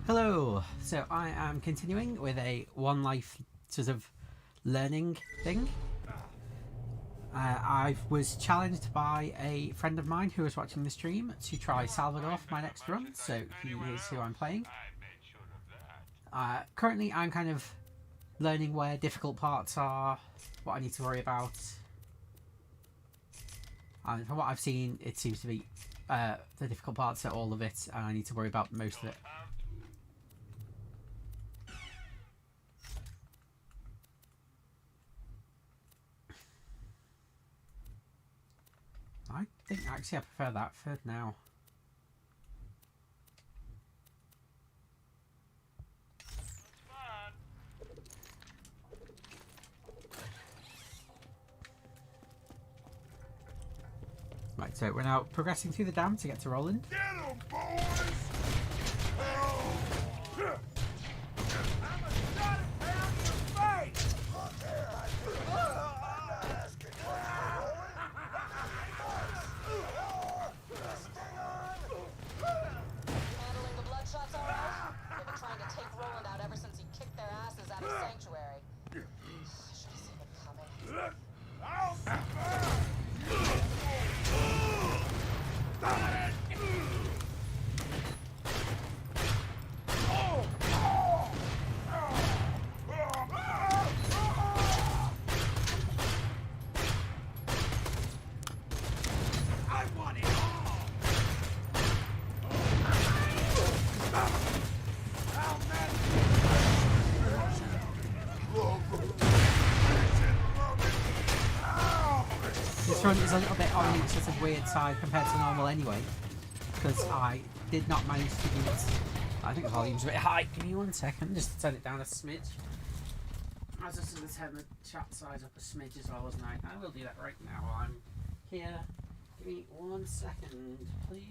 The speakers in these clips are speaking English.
Hello! So I am continuing with a one life sort of learning thing. I was challenged by a friend of mine who was watching the stream to try Salvador for my next run, so he is who I'm playing. Currently I'm kind of learning where difficult parts are, what I need to worry about. And from what I've seen, it seems to be the difficult parts are all of it, and I need to worry about most of it. I think actually I prefer that for now. Right, so we're now progressing through the dam to get to Roland. Get 'em, boys! This run is a little bit on the sort of weird side compared to normal anyway, because I did not manage to beat. I think the volume's a bit high. Give me 1 second, just to turn it down a smidge. I was just going to turn the chat size up a smidge as well, wasn't I? I will do that right now while I'm here. Give me 1 second, please.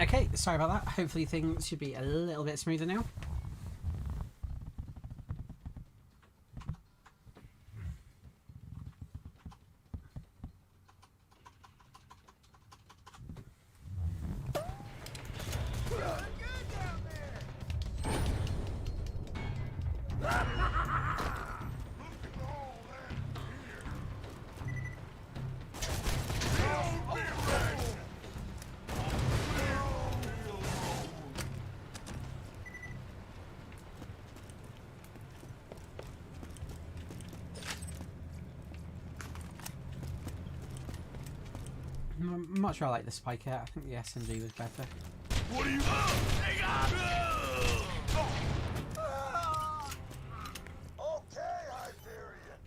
Okay, sorry about that. Hopefully things should be a little bit smoother now. I'm not sure I like the spike yet. I think the SMG was better. What are you? Hang on! Okay, Hyperion.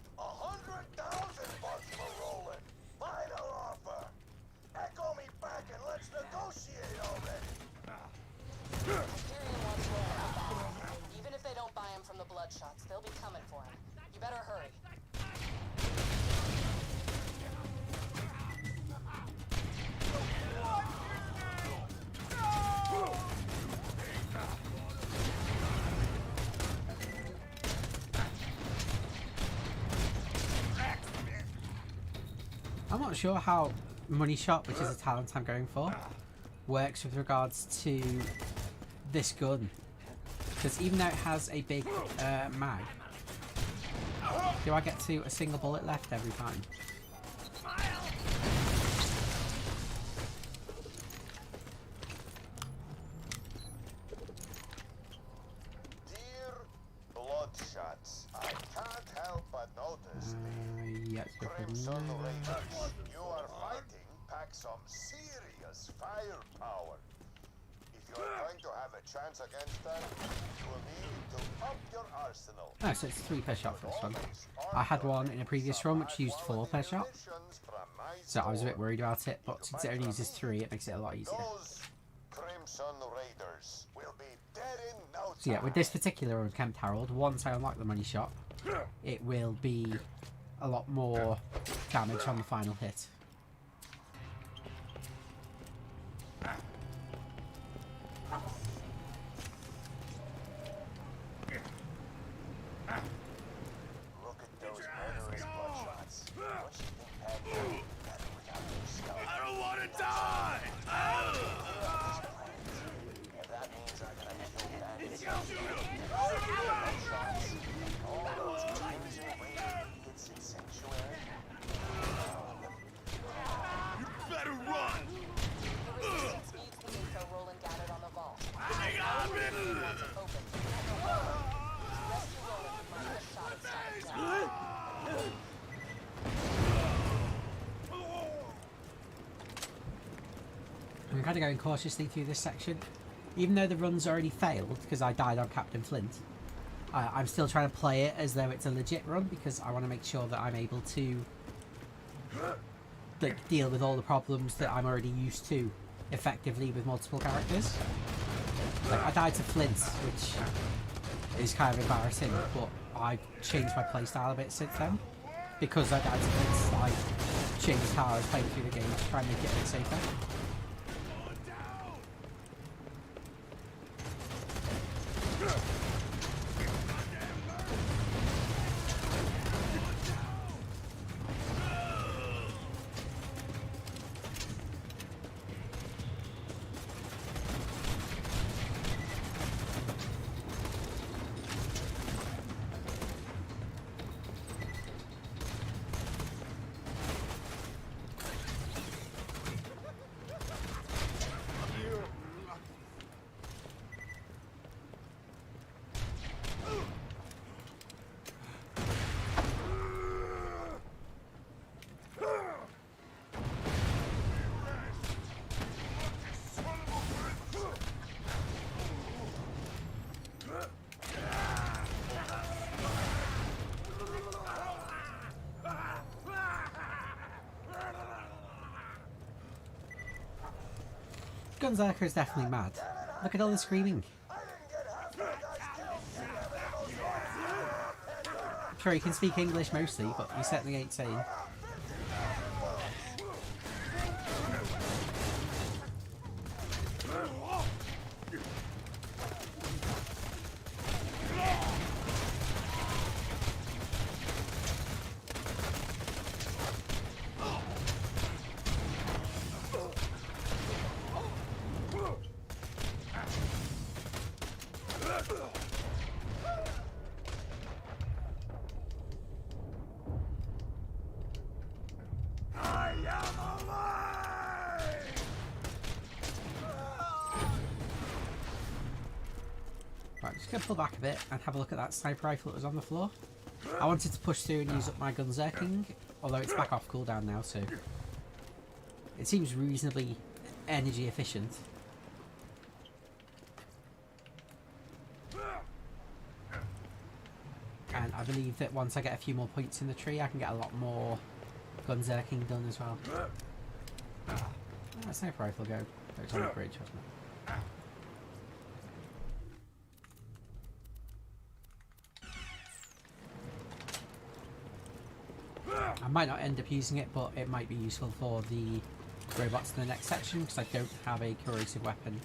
I'm not sure how Money Shot, which is a talent I'm going for, works with regards to this gun. Because even though it has a big mag, do I get to a single bullet left every time? Dear Bloodshots, I can't help but notice Yeah, the Crimson Raiders you are fighting pack some serious firepower. If you are going to have a chance against them, you will need to up your arsenal. Oh, so it's 3 per shot for this one. I had one in a previous run which used 4 per shot, so I was a bit worried about it, but since it only uses 3, it makes it a lot easier. Those Crimson Raiders will be dead in no time. So yeah, with this particular Unkempt Harold, once I unlock the Money Shot, it will be a lot more damage on the final hit. Look at those murderous Bloodshots. What you think had you better without your skull? I don't want to die! If that means I gotta kill bandits, all those Crimson Raider idiots in Sanctuary. You better run! The resistance needs the info Roland gathered on the vault. They got me! Once it's open, rescue Roland with my first shot at stopping death. I'm kind of going cautiously through this section. Even though the run's already failed because I died on Captain Flint, I'm still trying to play it as though it's a legit run because I want to make sure that I'm able to like, deal with all the problems that I'm already used to effectively with multiple characters. Like, I died to Flint, which is kind of embarrassing, but I've changed my playstyle a bit since then. Because I died to Flint, I changed how I was playing through the game to try and make it a bit safer. Gunzerker is definitely mad. Look at all the screaming. Sure, he can speak English mostly, but he certainly ain't saying. Right, just gonna pull back a bit and have a look at that sniper rifle that was on the floor. I wanted to push through and use up my Gunzerking, although it's back off cooldown now, so it seems reasonably energy efficient. And I believe that once I get a few more points in the tree, I can get a lot more Gunzerking done as well. Where'd that sniper rifle go? Oh, it's on the bridge, wasn't it? I might not end up using it, but it might be useful for the robots in the next section because I don't have a corrosive weapon.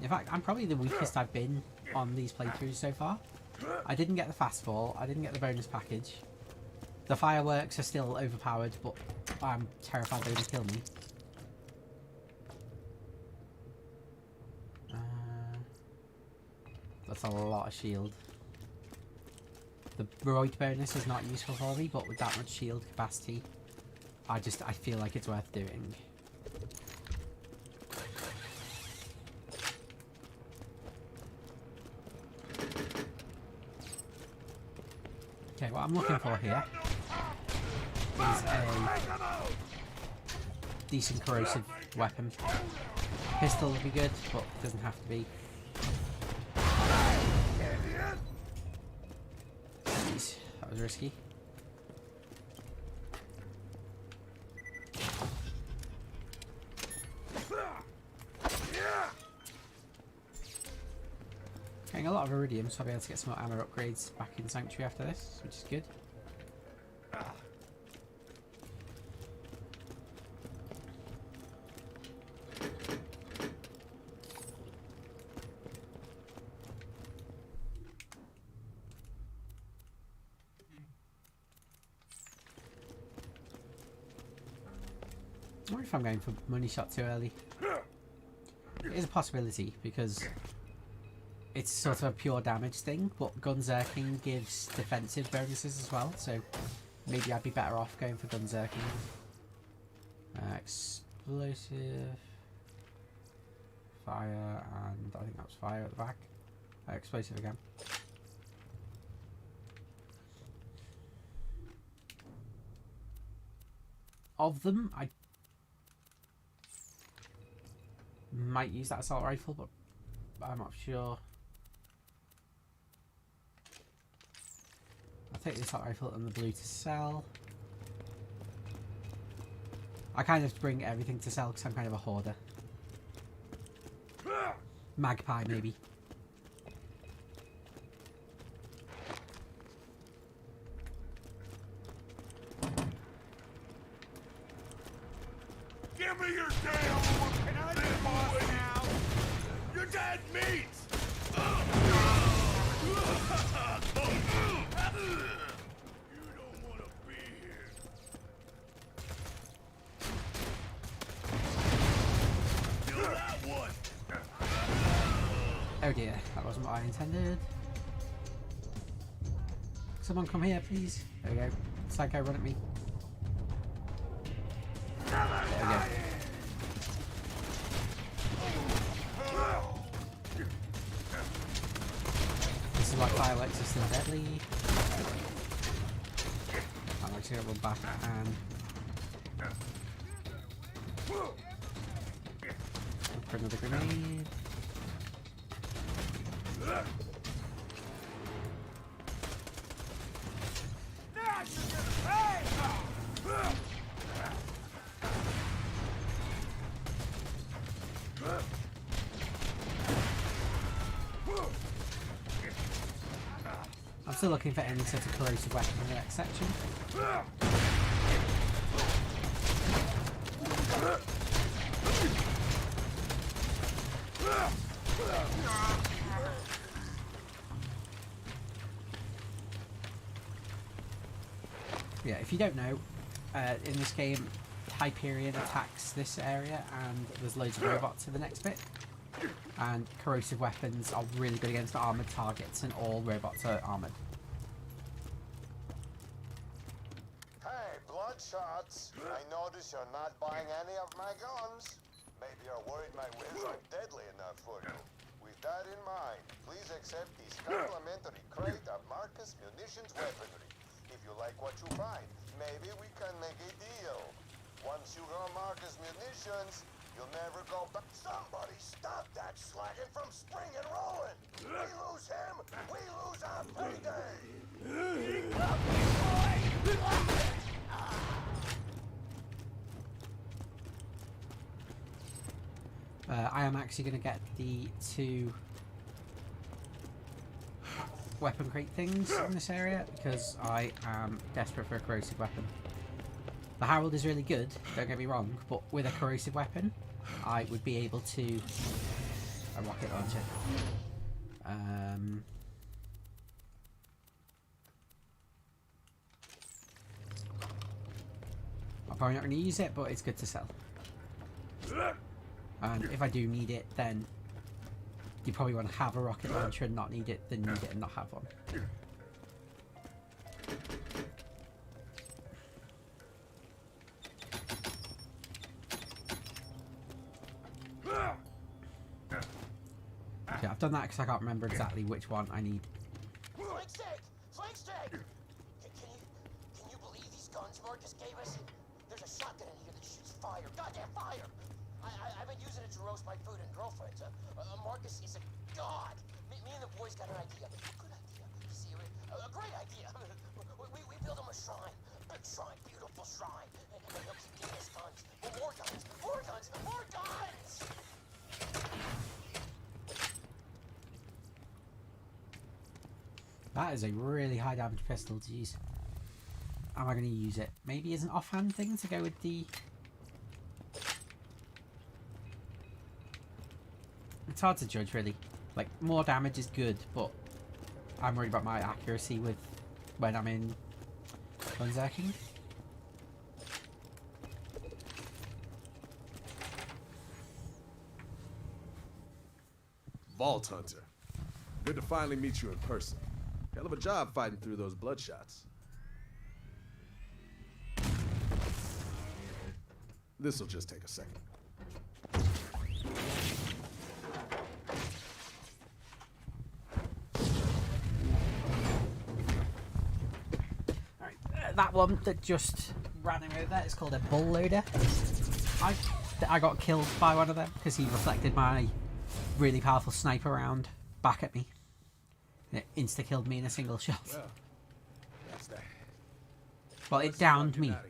In fact, I'm probably the weakest I've been on these playthroughs so far. I didn't get the fastball. I didn't get the bonus package. The fireworks are still overpowered, but I'm terrified they're going to kill me. That's a lot of shield. The roid bonus is not useful for me, but with that much shield capacity, I feel like it's worth doing. Okay, what I'm looking for here is a decent corrosive weapon. Pistol would be good, but it doesn't have to be. Jeez, that was risky. Getting a lot of iridium, so I'll be able to get some more ammo upgrades back in Sanctuary after this, which is good. I wonder if I'm going for money shot too early. It is a possibility because it's sort of a pure damage thing, but Gunzerking gives defensive bonuses as well, so maybe I'd be better off going for Gunzerking. Explosive, fire, and I think that was fire at the back. Explosive again. Of them, I might use that assault rifle, but I'm not sure. I'll take the assault rifle and the blue to sell. I kind of bring everything to sell because I'm kind of a hoarder. Magpie, maybe. Give me your damn Can I be boss now? You're dead meat! You don't want to be here. Kill that one! Oh dear, that wasn't what I intended. Someone come here, please. There we go. Psycho, run at me. There we go. This is why fireworks are still deadly. I'm actually gonna run back and look for another grenade. I'm still looking for any sort of corrosive weapon in the next section. Yeah, if you don't know, in this game, Hyperion attacks this area and there's loads of robots in the next bit. And corrosive weapons are really good against armoured targets, and all robots are armoured. Hey, Bloodshots! I notice you're not buying any of my guns. Maybe you're worried my wares aren't deadly enough for you. With that in mind, please accept this complimentary crate of Marcus Munitions weaponry. If you like what you find, maybe we can make a deal. Once you run Marcus Munitions, you'll never go back. Somebody stop that slagging from springing rolling! We lose him, we lose our payday! I am actually going to get the 2 weapon crate things in this area because I am desperate for a corrosive weapon. The Harold is really good, don't get me wrong, but with a corrosive weapon, I would be able to... a rocket launcher. probably not going to use it, but it's good to sell. And if I do need it, then you probably want to have a rocket launcher and not need it, than need it and not have one. Okay, I've done that because I can't remember exactly which one I need. Flank stick! Flank stick! Can you believe these guns Marcus gave us? There's a shotgun in here that shoots fire. Goddamn fire! I've been using it to roast my food and girlfriends. Marcus is a god. Me and the boys got an idea. A good idea. Serious. A great idea. We build him a shrine. Big shrine. Beautiful shrine. And he'll keep giving us guns. More guns. More guns. More guns! That is a really high damage pistol to use. Am I going to use it? Maybe as an offhand thing to go with the... It's hard to judge, really. Like, more damage is good, but I'm worried about my accuracy with when I'm in Gunzerking. Vault Hunter. Good to finally meet you in person. Hell of a job fighting through those bloodshots. This'll just take a second. Alright, that one that just ran him over, it's called a bull loader. I got killed by one of them because he reflected my really powerful sniper round back at me. It insta-killed me in a single shot. Well, that's that. Well, it Let's downed get me, outta here.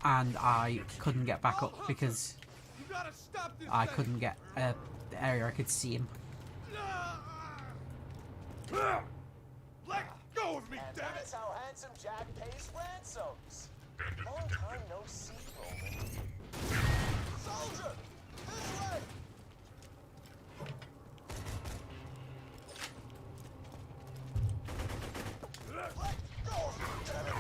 and I couldn't get back up because You gotta stop this I thing. couldn't get the area I could see him. Let go of me, And damn it! that's how Handsome Jack pays ransoms. Long time no see, Roman. Soldier! This way! Let go of me, damn it!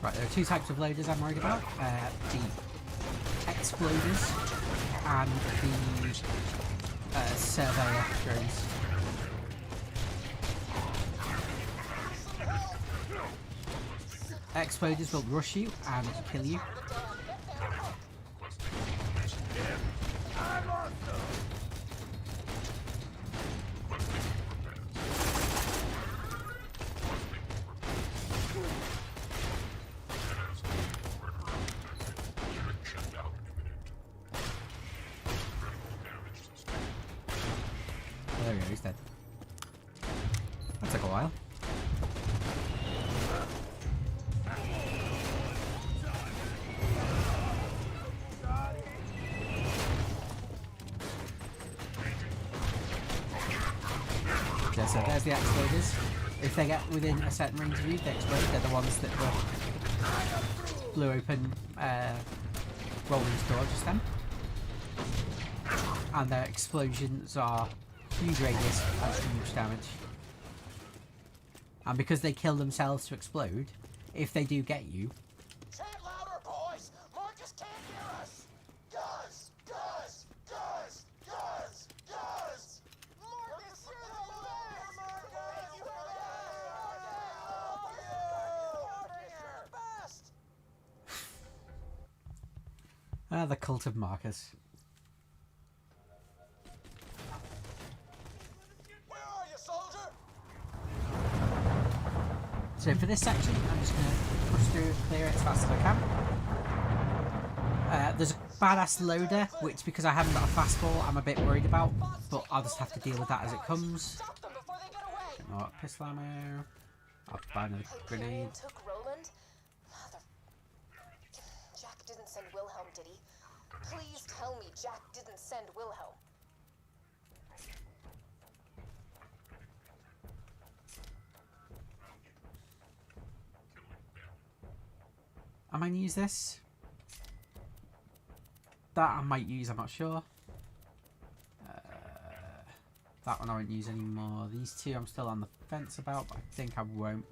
Right, there are two types of loaders I'm worried about. The exploders and the surveyor drones. Exploders will rush you and kill you. There we go, he's dead. That took a while. Yeah, so there's the exploders. If they get within a certain range of you, they explode. They're the ones that blew open Roland's door just then. And their explosions are huge radius and huge damage. And because they kill themselves to explode, if they do get you, Chant louder, boys! Marcus can't hear us! Gus! Gus! Gus! Gus! Gus! Marcus, you're the best! Marcus, you're the best! the cult of Marcus. Where are you, soldier? So for this section, I'm just going to push through and clear it as fast as I can. There's a badass loader, which because I haven't got a fastball, I'm a bit worried about, but I'll just have to deal with that as it comes. Stop them before they get away. Oh, pistol ammo. I'll buy another grenade. Grenade took Roland? Mother... Jack didn't send Wilhelm, did he? Please tell me Jack didn't send Wilhelm. I might use this. That I might use, I'm not sure. That one I won't use anymore. These two I'm still on the fence about, but I think I won't.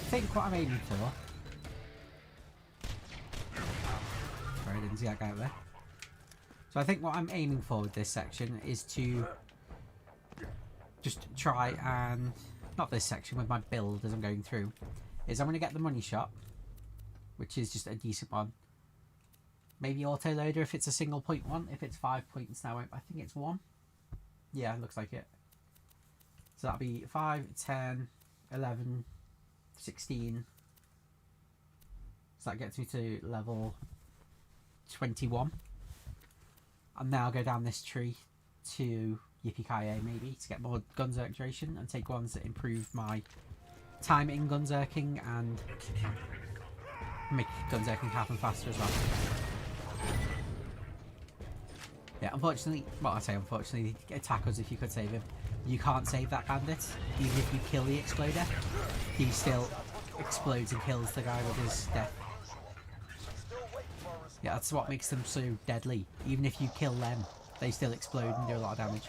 think what I'm aiming for... Sorry, I didn't see that guy up there. So I think what I'm aiming for with this section is to just try and... Not this section, with my build as I'm going through. Is I'm going to get the money shot, which is just a decent one. Maybe auto-loader if it's a single point one. If it's 5 points now, I think it's 1. Yeah, looks like it. So that'll be 5, 10, 11, 16. So that gets me to level 21. And now I'll go down this tree to Yippee-ki-yay maybe to get more gunzerk duration and take ones that improve my time in gunzerking and make gunzerking happen faster as well. Yeah, unfortunately, well I say unfortunately, attack us if you could save him. You can't save that bandit. Even if you kill the exploder, he still explodes and kills the guy with his death. Yeah, that's what makes them so deadly. Even if you kill them, they still explode and do a lot of damage.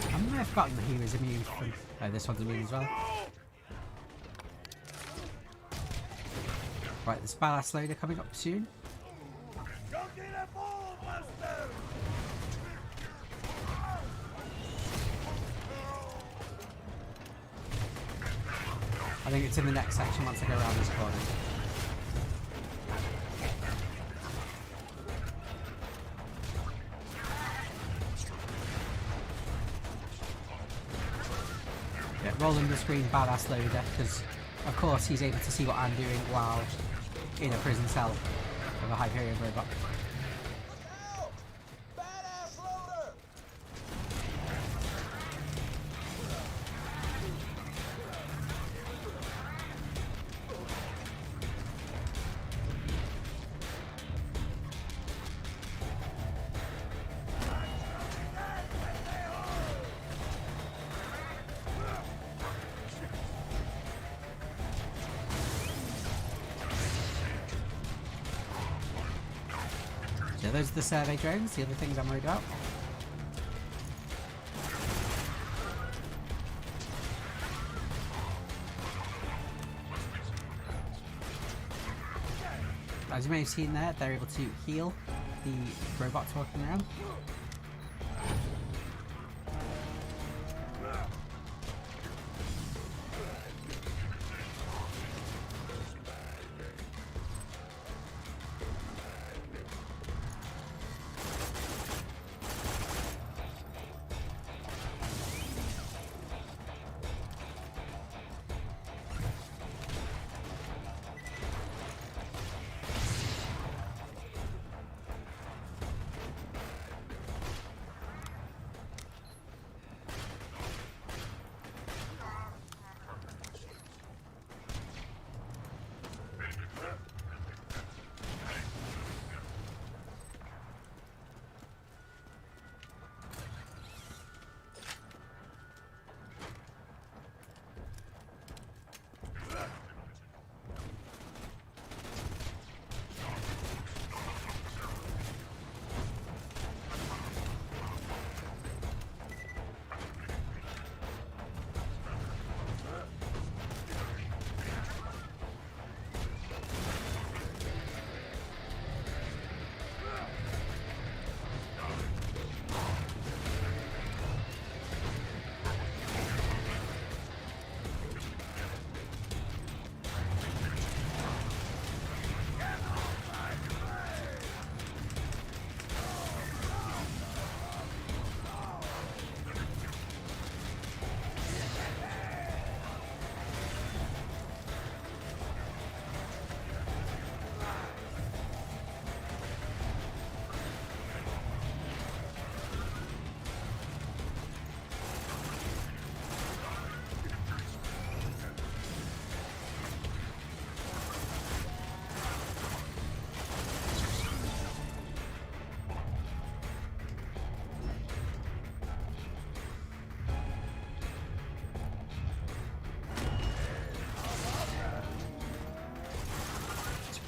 I may have forgotten that he was immune from... Oh, this one's immune as well. Right, there's badass loader coming up soon. I think it's in the next section once I go around this corner. Yeah, rolling the screen, badass loader, because of course he's able to see what I'm doing while in a prison cell of a Hyperion robot. So those are the survey drones, the other things I'm worried about. As you may have seen there, they're able to heal the robots walking around.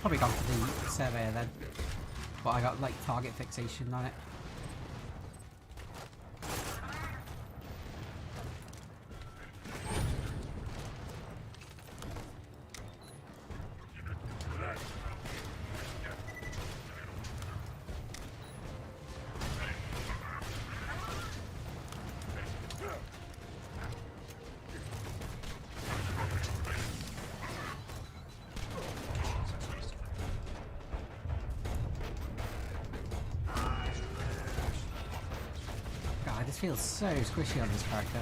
Probably gone for the surveyor then. But I got like target fixation on it. This feels so squishy on this character,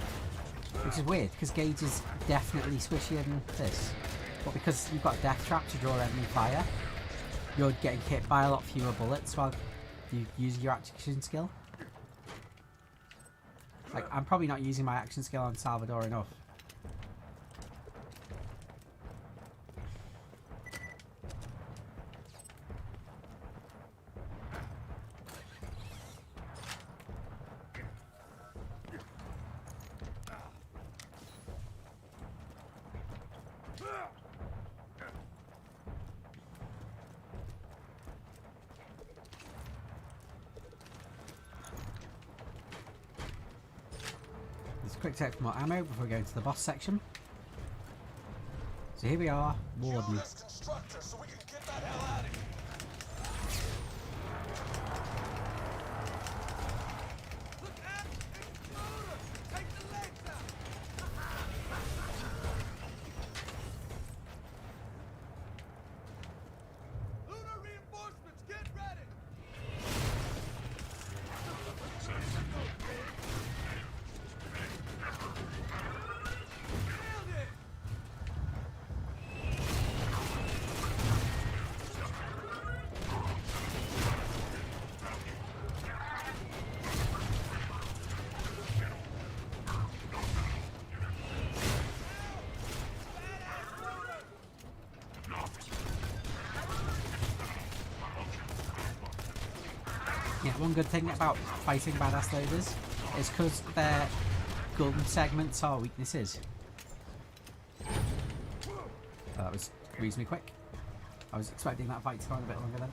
which is weird because Gaige is definitely squishier than this, but because you've got death trap to draw enemy fire, you're getting hit by a lot fewer bullets while you use your action skill. Like, I'm probably not using my action skill on Salvador enough. Quick take for more ammo before we go into the boss section. So here we are, Warden. So we can get that hell out of here. Look at Exploder! Take the legs out! Lunar reinforcements, get ready! Nailed it! Yeah, one good thing about fighting badass loaders is because their gun segments are weaknesses. That was reasonably quick. I was expecting that fight to go on a bit longer then.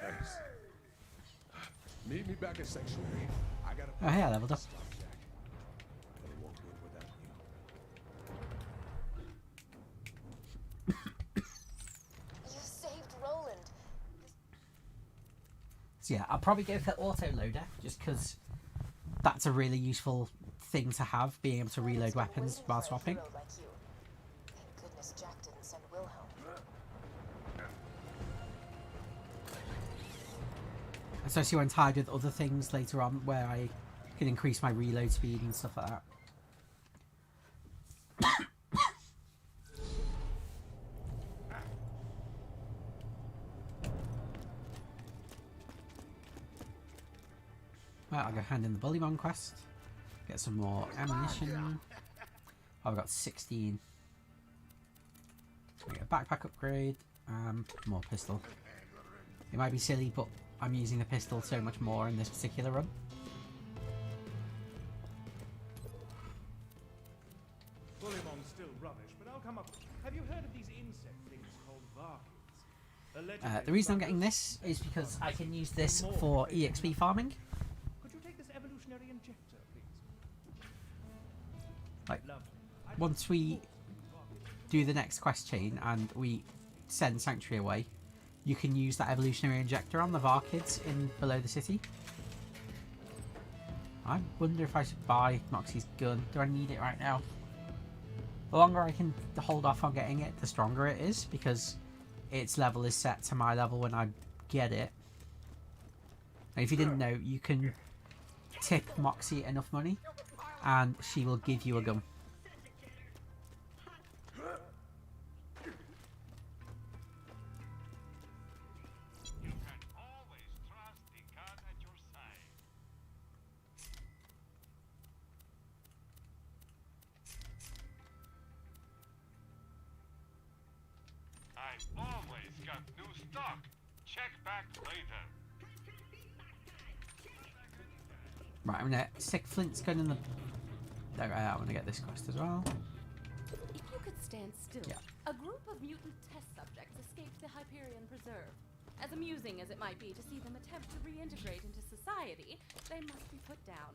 Thanks. Meet me back at Sanctuary. I gotta Oh hey, I leveled up. stop Jack. But it won't win without you. You saved Roland. So yeah, I'll probably go for auto loader just because that's a really useful thing to have, being able to reload weapons while swapping. Like you. Thank goodness Jack didn't send Wilhelm. Especially when tied with other things later on where I can increase my reload speed and stuff like that. Right, I'll go hand in the Bullymon quest. Get some more ammunition. Oh, I've got 16. So we get a backpack upgrade. More pistol. It might be silly, but I'm using the pistol so much more in this particular run. Bullymon's still rubbish, but I'll come up. Have you heard of these insect things called varkins? The reason I'm getting this is because I can use this for EXP farming. Could you take this evolutionary injector, please? Like, Lovely. once we do the next quest chain and we send Sanctuary away, you can use that evolutionary injector on the Varkids in below the city. I wonder if I should buy Moxie's gun. Do I need it right now? The longer I can hold off on getting it, the stronger it is, because its level is set to my level when I get it. And if you didn't know, you can tip Moxie enough money and she will give you a gun. I've always got new stock. Check back later. Right, I'm gonna stick Flint's gun in the... There, I want to get this quest as well. If you could stand still, Yeah. a group of mutant test subjects escaped the Hyperion Preserve. As amusing as it might be to see them attempt to reintegrate into society, they must be put down.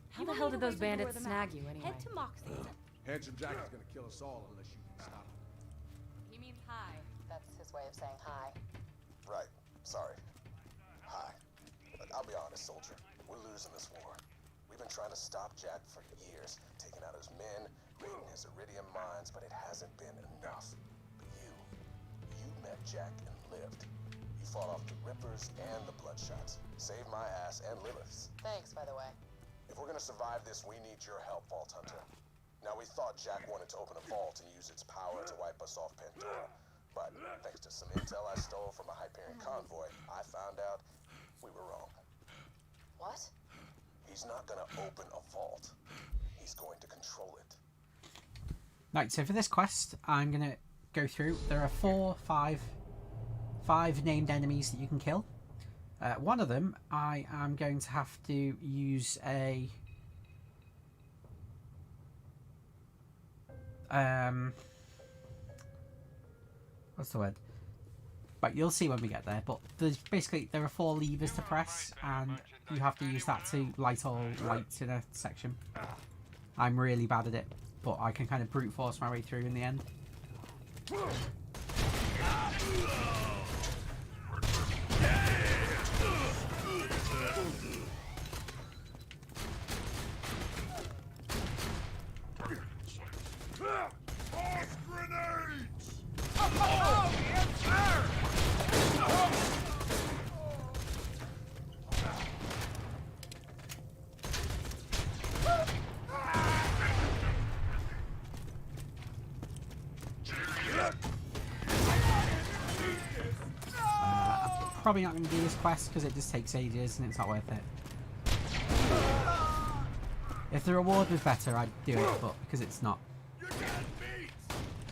How the hell did those bandits snag you anyway? Head to Moxie's. Handsome Jack is gonna kill us all unless you can stop him. He means hi. That's his way of saying hi. Right. Sorry. Hi. But I'll be honest, soldier. We're losing this war. We've been trying to stop Jack for years, taking out his men, raiding his iridium mines, but it hasn't been enough. But you met Jack and lived. You fought off the Rippers and the Bloodshots. Saved my ass and Lilith's. Thanks, by the way. If we're gonna survive this, we need your help, Vault Hunter. Now, we thought Jack wanted to open a vault and use its power to wipe us off Pandora. But thanks to some intel I stole from a Hyperion convoy, I found out we were wrong. What? He's not gonna open a vault. He's going to control it. Right, so for this quest, I'm gonna go through. There are five named enemies that you can kill. One of them, I am going to have to use a... what's the word? But you'll see when we get there. But there's basically, there are 4 levers to press, and you have to use that to light all lights in a section. I'm really bad at it, but I can kind of brute force my way through in the end. Probably not going to do this quest because it just takes ages and it's not worth it. If the reward was better, I'd do it, but because it's not.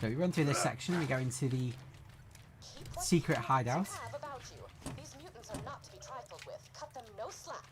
So we run through this section, we go into the secret hideout. These mutants are not to be trifled with. Cut them no slack.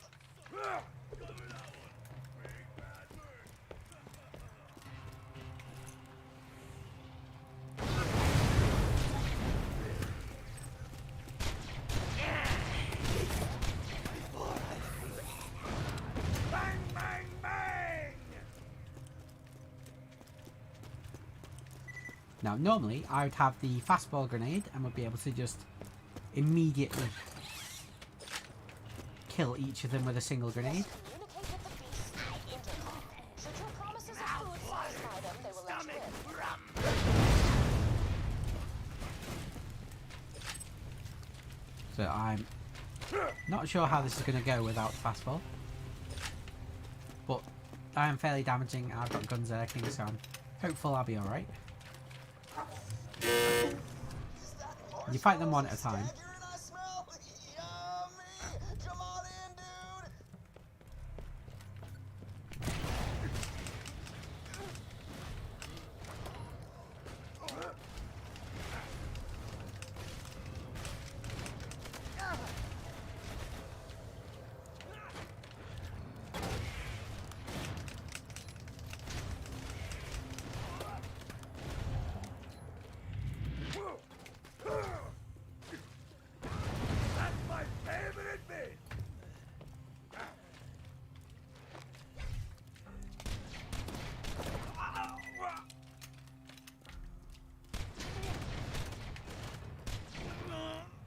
Now, normally, I would have the fastball grenade and would be able to just immediately kill each of them with a single grenade. Communicate with the beasts by intercom. Should your promises of food satisfy them, they will let you in. So I'm not sure how this is going to go without the fastball. But I am fairly damaging. I've got guns lurking, so I'm hopeful I'll be alright. You fight them one at a time.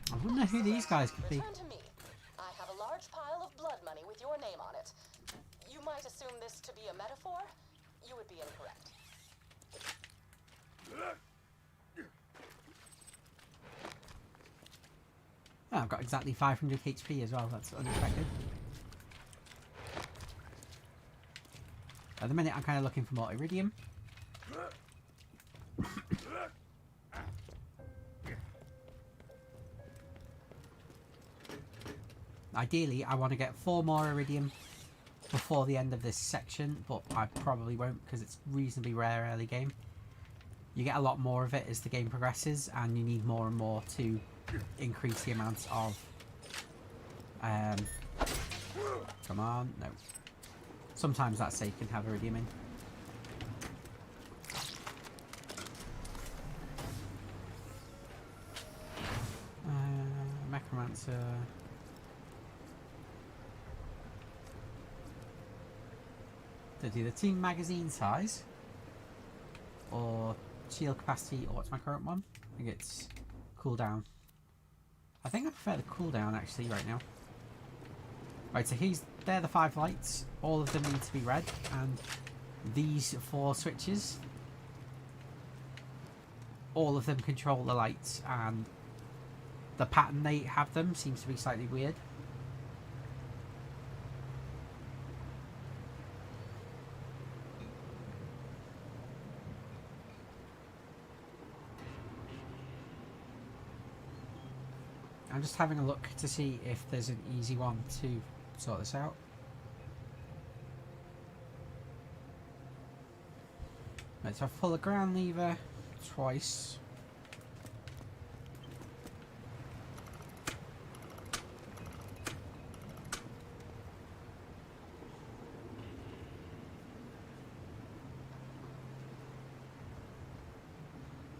I wonder who these guys could be. Return to me. I have a large pile of blood money with your name on it. You might assume this to be a metaphor. You would be incorrect. Oh, I've got exactly 500 HP as well. That's unexpected. At the minute, I'm kind of looking for more iridium. Ideally, I want to get 4 more iridium before the end of this section, but I probably won't because it's reasonably rare early game. You get a lot more of it as the game progresses, and you need more and more to increase the amount of... come on, no. Sometimes that safe can have iridium in. Necromancer. To do the team magazine size or shield capacity, or what's my current one? I think it's cooldown. I think I prefer the cooldown actually right now. Right, so they're the 5 lights. All of them need to be red, and these 4 switches, all of them control the lights, and the pattern they have them seems to be slightly weird. I'm just having a look to see if there's an easy one to sort this out. Right, so I pull the ground lever twice.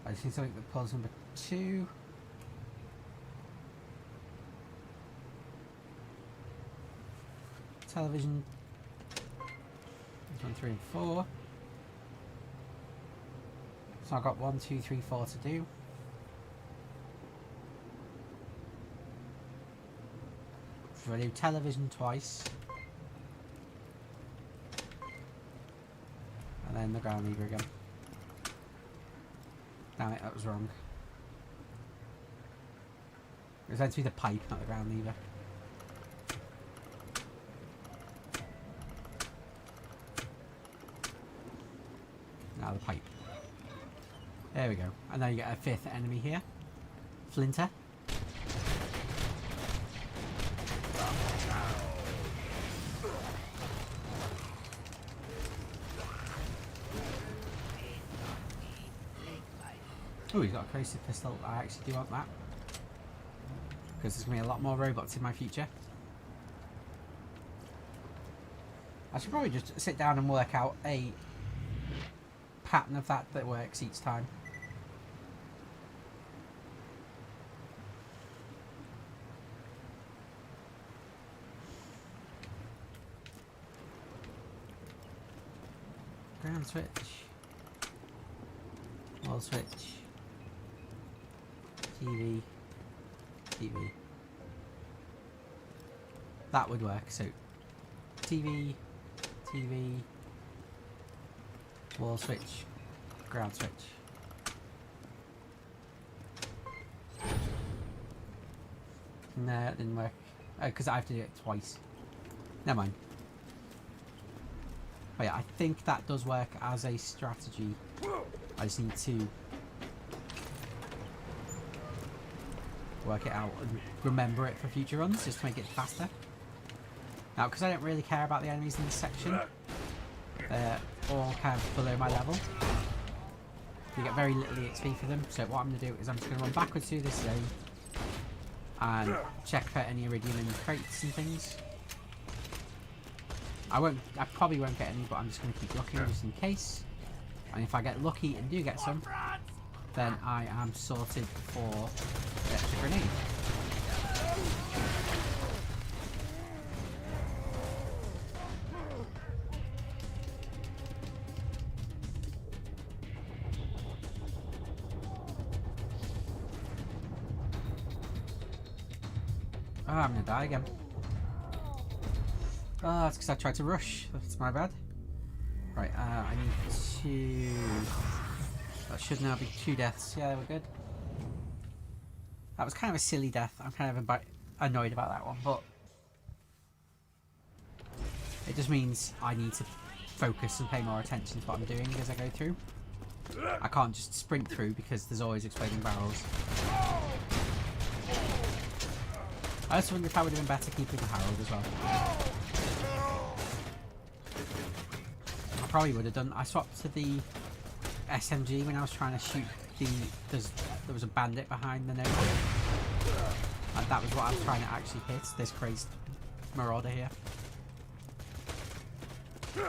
I just need something that pulls number 2. Television. 1, 3 and 4. So I've got 1, 2, 3, 4 to do. So I do television twice. And then the ground lever again. Damn it, that was wrong. It was meant to be the pipe, not the ground lever. Now the pipe. There we go. And now you get a 5th enemy here. Flinter. Oh, he's got a corrosive pistol. I actually do want that. Because there's going to be a lot more robots in my future. I should probably just sit down and work out a pattern of that works each time. Ground switch. Wall switch. TV. TV. That would work, so TV, TV, wall switch, ground switch. No, it didn't work. Oh, because I have to do it twice. Never mind. Oh yeah, I think that does work as a strategy. I just need to work it out and remember it for future runs, just to make it faster. Now, because I don't really care about the enemies in this section, they're all kind of below my level. You get very little EXP for them, so what I'm going to do is I'm just going to run backwards through this zone and check for any iridium in crates and things. I probably won't get any, but I'm just going to keep looking just in case. And if I get lucky and do get some, then I am sorted for the extra grenade. Oh, I'm gonna die again. Oh, that's because I tried to rush. That's my bad. Right, I need to... That should now be 2 deaths. Yeah, we're good. That was kind of a silly death. I'm kind of annoyed about that one, but it just means I need to focus and pay more attention to what I'm doing as I go through. I can't just sprint through because there's always exploding barrels. I also wonder if I would have been better keeping the Harold as well. I probably would have done. I swapped to the SMG when I was trying to shoot there was a bandit behind the nose. And that was what I was trying to actually hit, this crazed marauder here. Why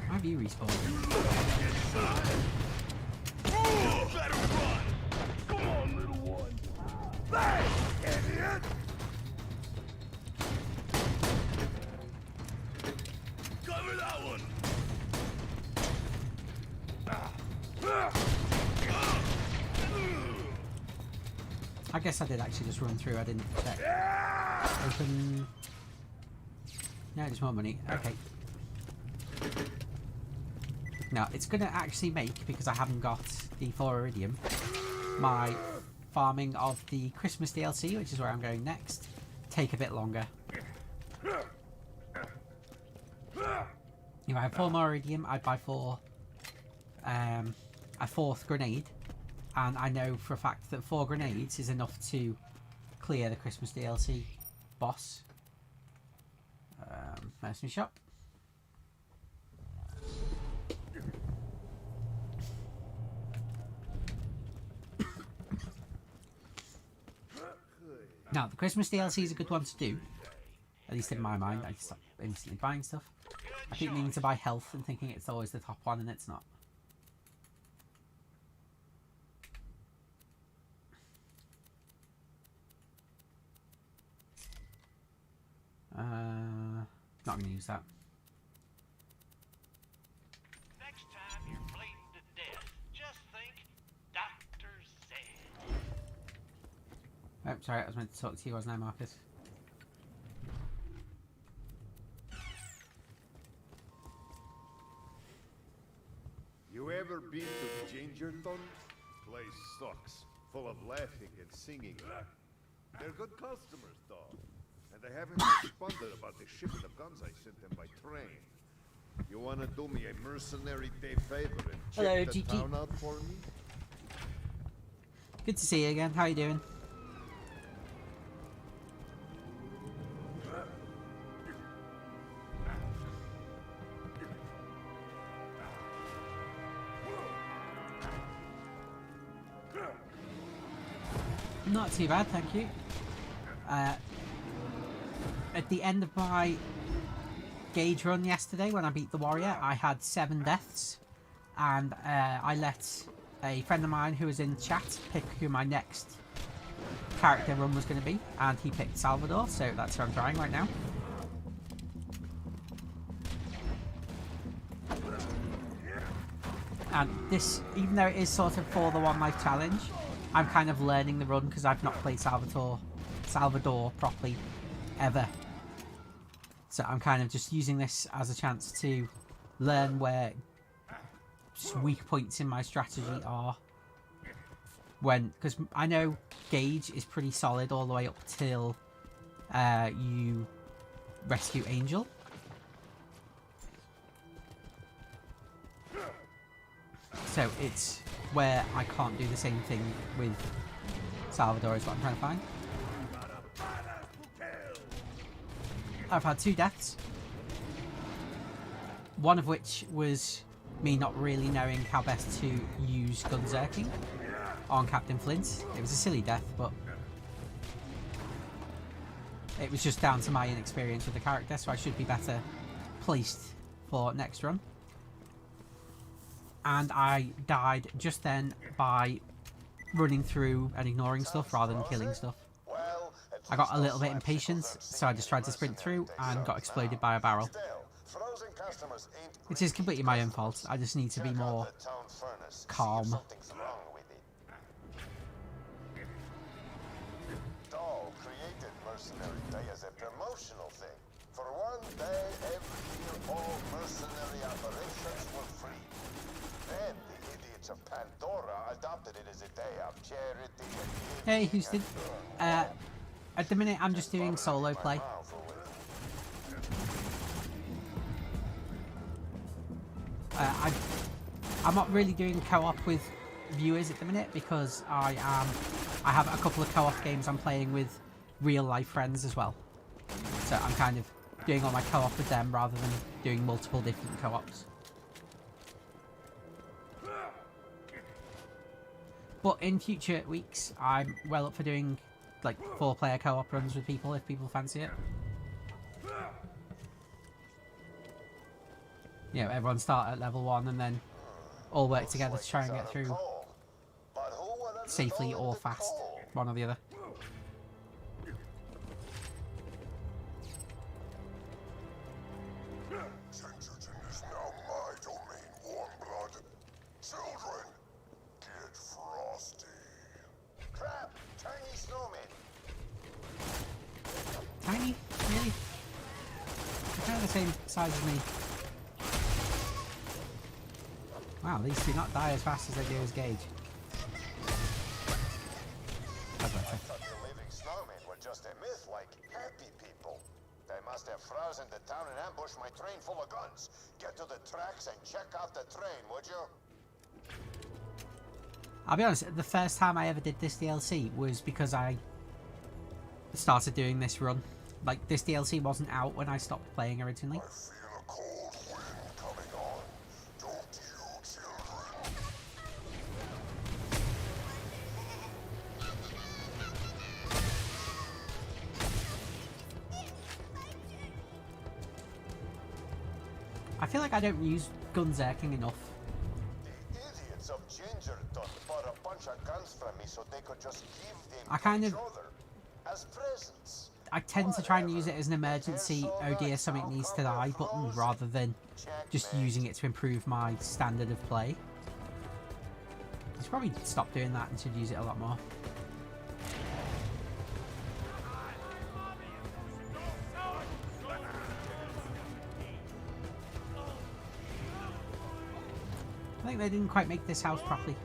have you respawned? Better run! Come on, little one! Hey, idiot! Cover that one! I guess I did actually just run through. I didn't check. Open. No, there's more money. Okay. Now, it's going to actually make, because I haven't got the 4 Iridium, my farming of the Christmas DLC, which is where I'm going next, take a bit longer. If I had 4 more Iridium, I'd buy a 4th grenade, and I know for a fact that 4 grenades is enough to clear the Christmas DLC boss. Mercenary shop. Now, the Christmas DLC is a good one to do. At least in my mind, I stop instantly buying stuff. I keep meaning to buy health and thinking it's always the top one, and it's not. Not going to use that. Next time you're bleeding to death, just think, Doctor said. Oh, sorry, I was meant to talk to you, wasn't I, Marcus? You ever been to Gingerton? Place sucks. Full of laughing and singing. They're good customers, though. And they haven't responded about the shipment of guns I sent them by train. You wanna do me a mercenary day favor and Hello, check the GG. town out for me? Good to see you again. How are you doing? Not too bad, thank you. At the end of my Gaige run yesterday, when I beat the warrior, I had 7 deaths, and I let a friend of mine who was in chat pick who my next character run was going to be, and he picked Salvador, so that's who I'm trying right now. And this, even though it is sort of for the 1 life challenge, I'm kind of learning the run because I've not played Salvador properly ever. So I'm kind of just using this as a chance to learn where weak points in my strategy are. Because I know Gaige is pretty solid all the way up till you rescue Angel. So it's where I can't do the same thing with Salvador is what I'm trying to find. I've had 2 deaths. One of which was me not really knowing how best to use gunzerking on Captain Flint. It was a silly death, but it was just down to my inexperience with the character, so I should be better placed for next run. And I died just then by running through and ignoring stuff rather than killing stuff. I got a little bit impatient, so I just tried to sprint through and got exploded by a barrel. It is completely my own fault. I just need to be more calm. Dahl created Mercenary Day as a promotional thing. For 1 day every year, all mercenary operations were free. Then the idiots of Pandora adopted it as a day of charity and Hey, Houston. At the minute, I'm just doing solo play. I'm not really doing co-op with viewers at the minute because I have a couple of co-op games I'm playing with real life friends as well. So I'm kind of doing all my co-op with them rather than doing multiple different co-ops. But in future weeks, I'm well up for doing like 4-player co-op runs with people if people fancy it. You know, everyone start at level 1 and then all work together to try and get through safely or fast, one or the other. Gingerton is now my domain, Warmblood. Children, get frosty. Crap! Tiny snowman. Tiny? Really? They're kind of the same size as me. Wow, these do not die as fast as they do as Gaige. I thought the living snowmen were just a myth like happy people. They must have frozen the town and ambushed my train full of guns. Get to the tracks and check out the train, would you? I'll be honest, the first time I ever did this DLC was because I started doing this run. Like, this DLC wasn't out when I stopped playing originally. I feel a cold wind coming on. Don't you, children? I feel like I don't use gunzerking enough. The idiots of Gingerton bought a bunch of guns from me so they could just give them I kind to of- each other as presents. I tend to try and use it as an emergency oh dear something needs to die button rather than just using it to improve my standard of play. I should probably stop doing that and should use it a lot more. I think they didn't quite make this house properly.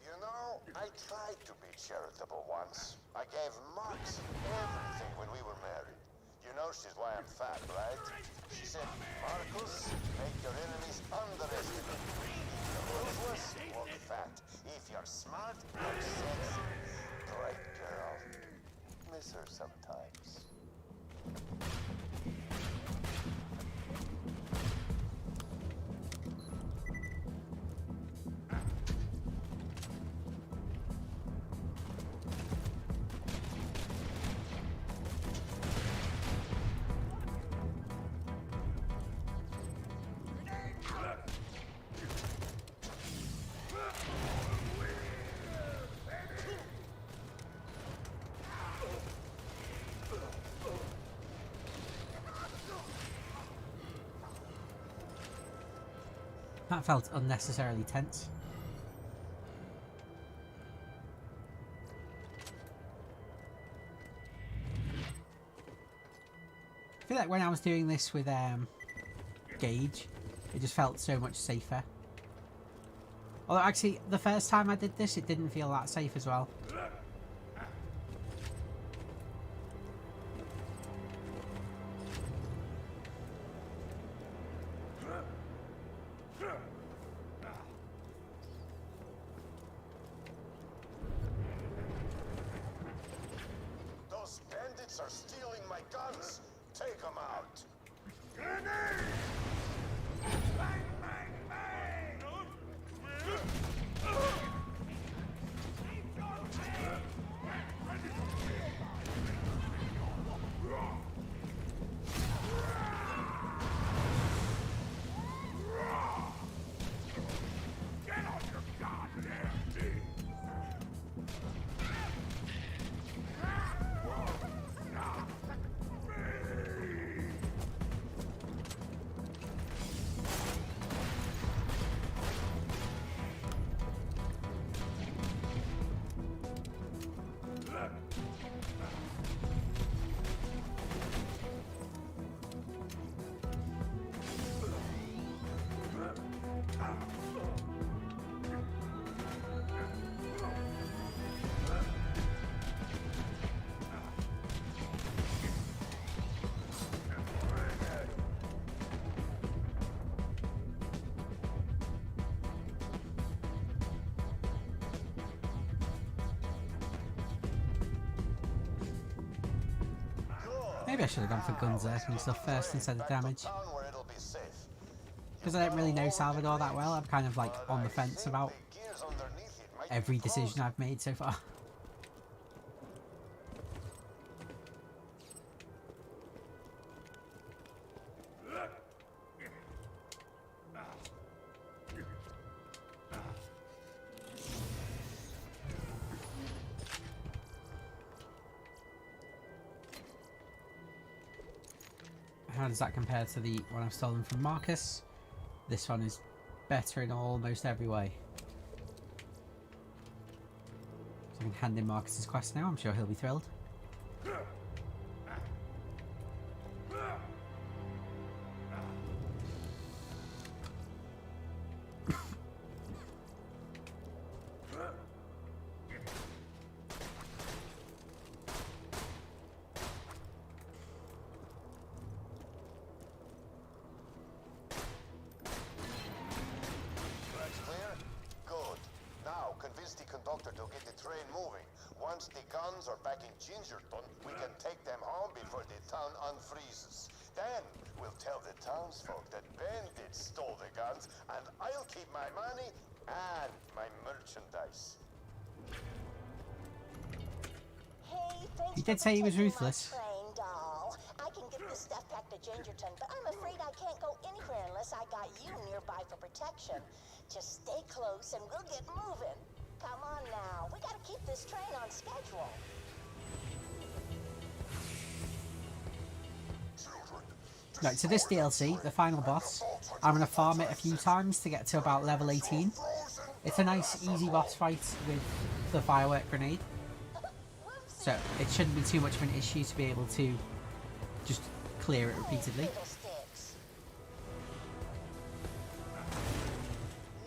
You know, I tried to be charitable once. I gave Max everything when we were married. You know she's why I'm fat, right? She said, Marcus, make your enemies underestimate. If you're ruthless, look fat. If you're smart, look sexy. Great girl. Miss her sometimes. That felt unnecessarily tense. I feel like when I was doing this with Gaige, it just felt so much safer. Although actually, the first time I did this, it didn't feel that safe as well. Those bandits are stealing my guns. Take them out. Maybe I should have gone for guns there and stuff first instead of Back to damage. town where it'll be safe. Because I don't really know Salvador that well, I'm kind of like on the fence about The gears underneath it might every be frozen. decision I've made so far. How does that compare to the one I've stolen from Marcus? This one is better in almost every way. So I can hand in Marcus's quest now, I'm sure he'll be thrilled. That's clear? Good. Now, convince the conductor to get the train moving. Once the guns are back in Gingerton, we can take them home before the town unfreezes. Then, we'll tell the townsfolk that bandits stole the guns, and I'll keep my money and my merchandise. Hey, thanks He for did say he was protecting my ruthless. train, doll. I can get this stuff back to Gingerton, but I'm afraid I can't go anywhere unless I got you nearby for protection. Just stay close and we'll get moving. Come on now, we gotta keep this train on schedule. Right, so this DLC, the final boss, I'm going to farm it a few times to get to about level 18. It's a nice, easy boss fight with the firework grenade. So it shouldn't be too much of an issue to be able to just clear it repeatedly. Fiddlesticks.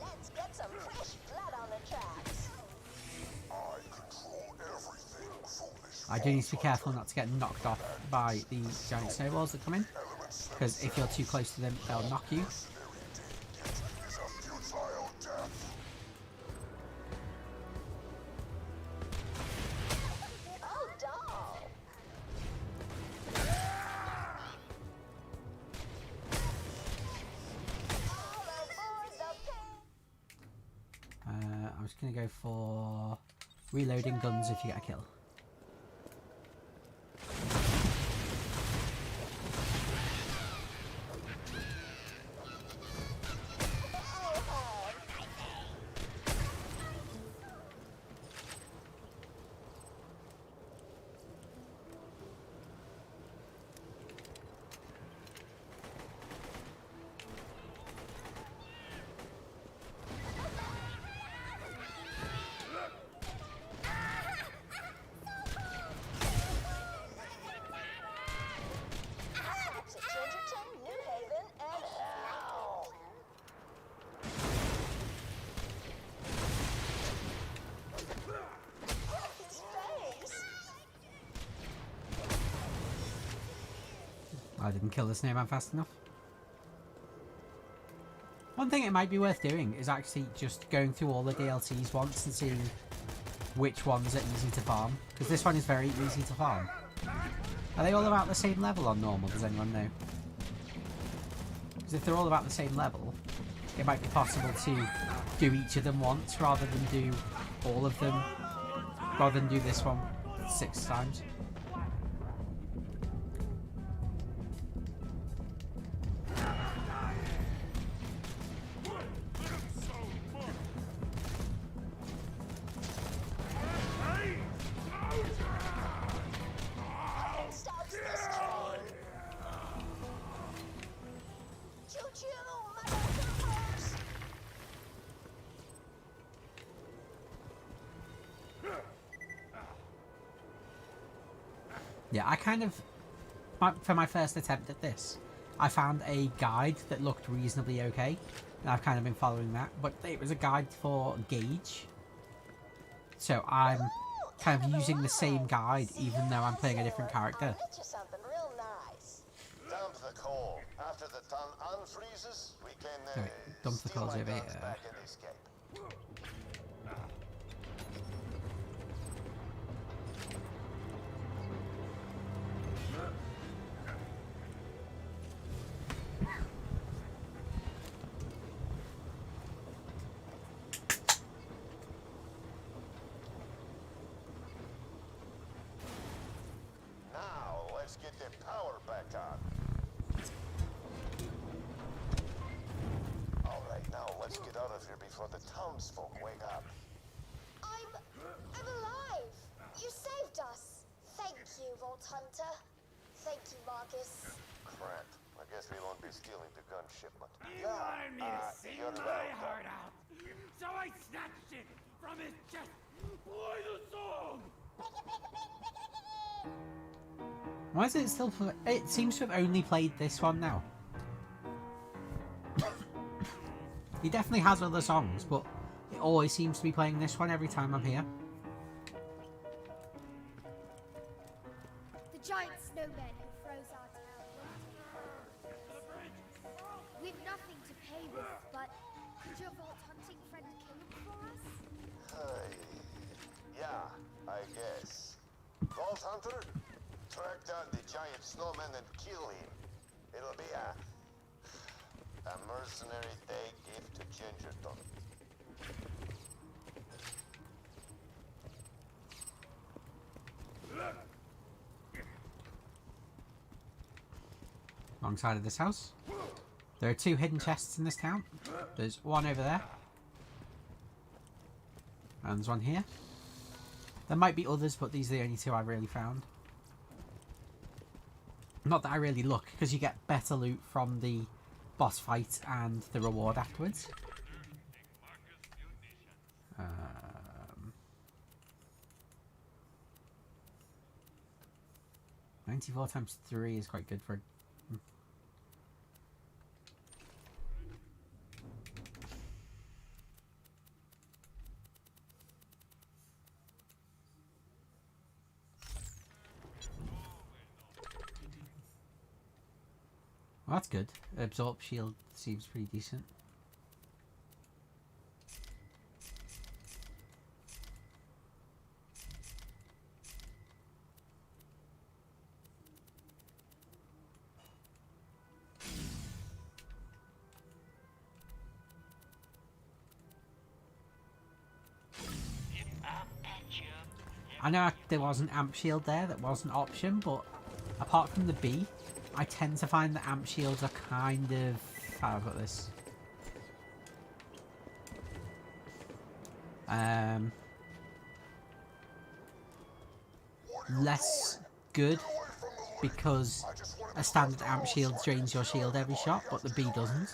Let's get some fresh blood on the tracks. I control everything, foolish. I do need to be careful not to get knocked off by the giant snowballs that come in, because if you're too close to them, they'll knock you. Is a futile death. Oh, doll. All aboard the pin. I was going to go for reloading guns if you get a kill. To Gingerton, New Haven, and hell. His face. I didn't kill the snowman fast enough. One thing it might be worth doing is actually just going through all the DLCs once and seeing which ones are easy to farm. Because this one is very easy to farm. Are they all about the same level on normal? Does anyone know? Because if they're all about the same level, it might be possible to do each of them once rather than do all of them. Rather than do this one 6 times. Nothing stops this train. Choo-choo, motherfuckers. Yeah, I kind of, for my first attempt at this, I found a guide that looked reasonably okay, and I've kind of been following that, but it was a guide for Gaige, so I'm kind of using the same guide even though I'm playing a different character. I'll get you something real nice. Dump the coal. After the town unfreezes, we can Right, dump the steal coals my over guns here. back and escape. of here before the townsfolk wake up. I'm alive! You saved us! Thank you, Vault Hunter. Thank you, Marcus. Crap. I guess we won't be stealing the gun shipment. You wanted me to sing you're my welcome. heart out, so I snatched it from his chest. Play the song! Why is it still? It seems to have only played this one now. He definitely has other songs, but it always seems to be playing this one every time I'm here. The giant snowman who froze our town. We've nothing to pay with, but could your vault hunting friend kill him for us? Yeah, I guess. Vault Hunter, track down the giant snowman and kill him. It'll be a mercenary day gift to Gingerton. Wrong side of this house. There are 2 hidden chests in this town. There's one over there. And there's one here. There might be others, but these are the only 2 I've really found. Not that I really look, because you get better loot from the boss fight and the reward afterwards. 94 times 3 is quite good for... Well, that's good. Absorb shield seems pretty decent. I know there was an amp shield there that was an option, but apart from the B, I tend to find that amp shields are kind of... How have I got this? Less good because a standard amp shield drains your shield every shot, but the B doesn't.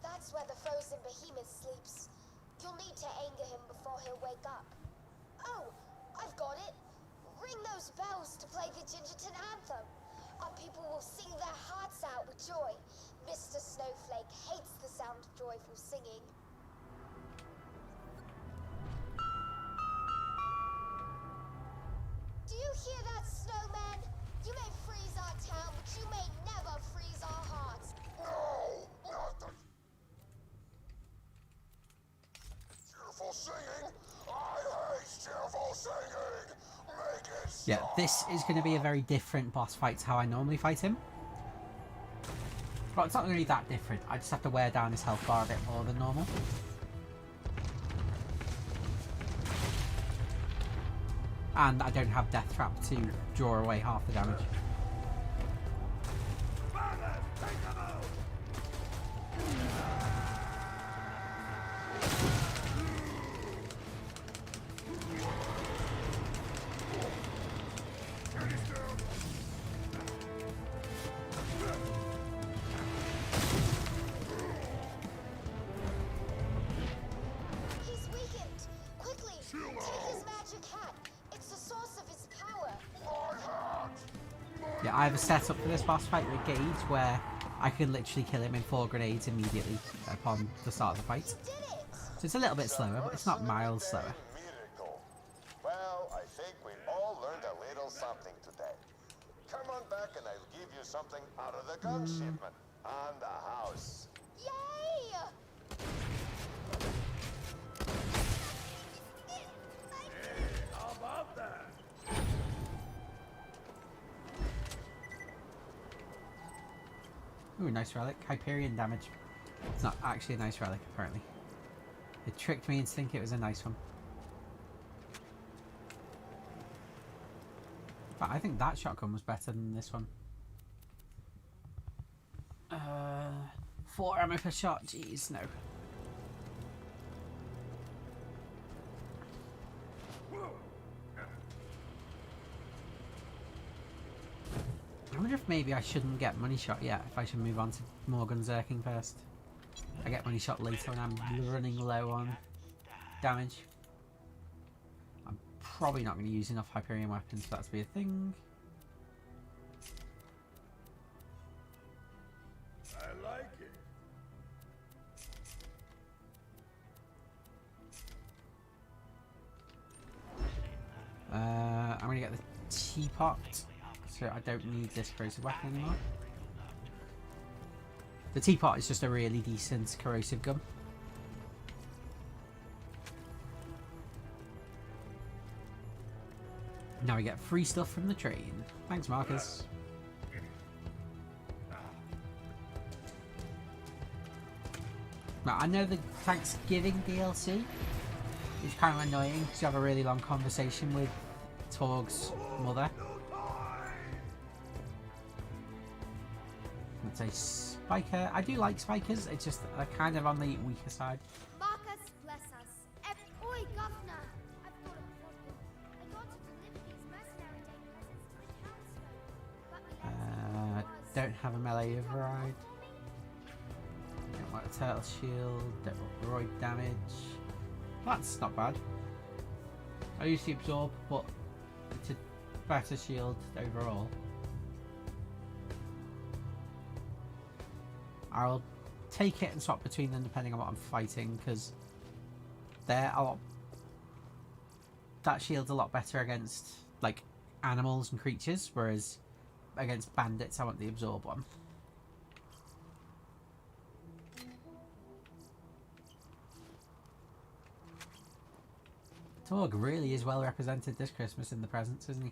That's where the frozen behemoth sleeps. You'll need to anger him before he'll wake up. Oh, I've got it. Ring those bells to play the Gingerton anthem. Our people will sing their hearts out with joy. Mr. Snowflake hates the sound of joyful singing. Do you hear that, Snowman? You may freeze our town, but you may never freeze our hearts. No, not the cheerful singing. I hate cheerful singing. Make it stop. Yeah, this is going to be a very different boss fight to how I normally fight him. Well, it's not really that different. I just have to wear down his health bar a bit more than normal. And I don't have Death Trap to draw away half the damage. He's weakened. Quickly, take his magic hat. It's the source of his power. Yeah, I have a setup for this boss fight with Gaige where I can literally kill him in 4 grenades immediately upon the start of the fight. You did it! So it's a little bit slower, but it's not miles slower. Miracle. Well, I think we all learned a little something today. Come on back and I'll give you something out of the gun shipment and the house. Yay! How about that? Ooh, nice relic. Hyperion damage. It's not actually a nice relic, apparently. It tricked me into thinking it was a nice one. But I think that shotgun was better than this one. 4 ammo per shot, jeez, no. I wonder if maybe I shouldn't get money shot yet, if I should move on to more gunzerking first. I get money shot later when I'm running low on damage. I'm probably not going to use enough Hyperion weapons for that to be a thing. I like it. I'm going to get the teapot, so I don't need this corrosive weapon anymore. The teapot is just a really decent corrosive gun. Now we get free stuff from the train. Thanks, Marcus. Now, I know the Thanksgiving DLC is kind of annoying because you have a really long conversation with Torg's mother. Let's say Spiker. I do like Spikers, it's just they're kind of on the weaker side. Marcus, bless us. Oi, Governor! I've got a problem. I got to deliver these mercenary day presents to the townsfolk, but we left Don't have a melee override. Don't want a turtle shield. Don't want roid damage. That's not bad. I used to absorb, but it's a better shield overall. I'll take it and swap between them depending on what I'm fighting, because they're a lot. That shield's a lot better against like animals and creatures, whereas against bandits I want the absorb one. Torg really is well represented this Christmas in the presents, isn't he?